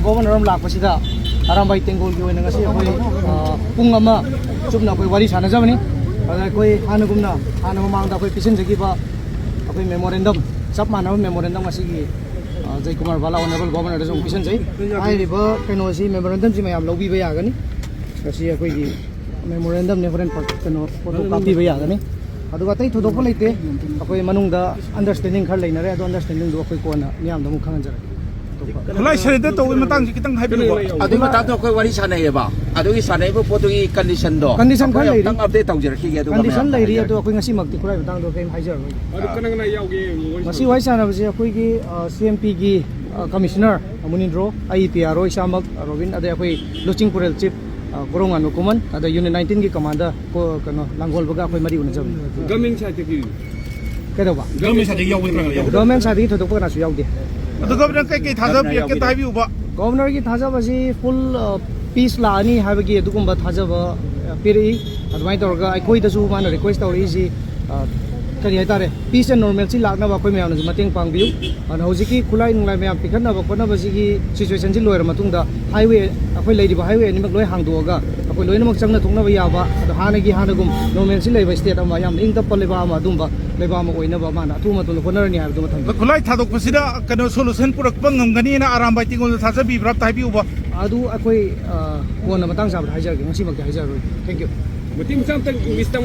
governor लापसीदा Arambai Tenggol की पुंग चुपना अखोई वारी सानजबनी अखोई हानगुमना हान ममांगदा अखोई पिसिनजगिबा अखोई मेमोरेंडम सब मानव मेमोरेंडम असिगी जयकुमार बाला ऑनरेबल गवर्नर जो पिसिनजै हाइरिबा कइनोसी मेमोरेंडम जी मयाम लौबीबा यागनी असी अखोई मेमोरेंडम ने होरेन कइनो फोटो कापीबा यागनी अदुगा तै थोदोपा लेते अखोई मनुंगदा अंडरस्टैंडिंग खर लेनरे अदो अंडरस्टैंडिंग दो अखोई कोना मियाम दमु खंगजरे खुलाई सरेंडर तौबी मतंग जी कितंग हाइबिबो अदुई मतंग तो कोई वारी सानेबा अदुगी सानेबो पोतुगी कंडीशन दो कंडीशन खर लेरी तंग अपडेट तौजरखिगे अदुगा कंडीशन लेरी अदो अखोई ngasi मक्ति खुलाई मतंग दो केम हाइजरबै अदु कनगना याउगे ngasi wai sanabase अखोई CMP की कमिश्नर मुनिंद्रो IPRO इसामक रोबिन अदे अखोई लुचिंग पुरेल चीफ गोरोंगान कुमन अदे यूनिट 19 की कमांडर को कनो लांगोल बगा अखोई मरी उन जब गवर्नमेंट साइड की केदोबा गवर्नमेंट साइड की याउगे गवर्नमेंट साइड की थोदोपा नासु याउदे अदु गवर्नमेंट कई थाजब के ताइबिउबा गवर्नर की थाजबसी फुल पीस लानी हाबगी अदुगुंबा थाजब पिरि अदुमाय तौरगा अखोइदसु मान रिक्वेस्ट तौरीसी करी हाइतारे पीस एंड नॉर्मलसी लाखना अखोई मयामनसु मतेंग पांगबियु अन हौजिकी खुलाई नुंगलाई मयाम पिखनबा कोनबसिगी सिचुएशन जी लोयर मतुंगदा हाईवे अखोई लेरिबा हाईवे अनिमक लोय हांगदोगा अखोई लोयनमक चंगना थोंगनबा याबा अदु हानगुम नॉर्मलसी लेबा स्टेट अमा याम इंग तप लेबा अमा दुंबा लेबा अमा ओइनबा माना अथु मतुन होनरनी हाबदु मथंग खुलाई थादोकपसिदा कनो सोल्यूशन पुरकपा ngमगनी ना आरामबाई टिंगोल थाजबीब्रा ताइबिउबा अदु अखोई कोना मतंग साब हाइजरगे ngसी मक हाइजरoi थैंक यू मतिंग साम तक मिस्टर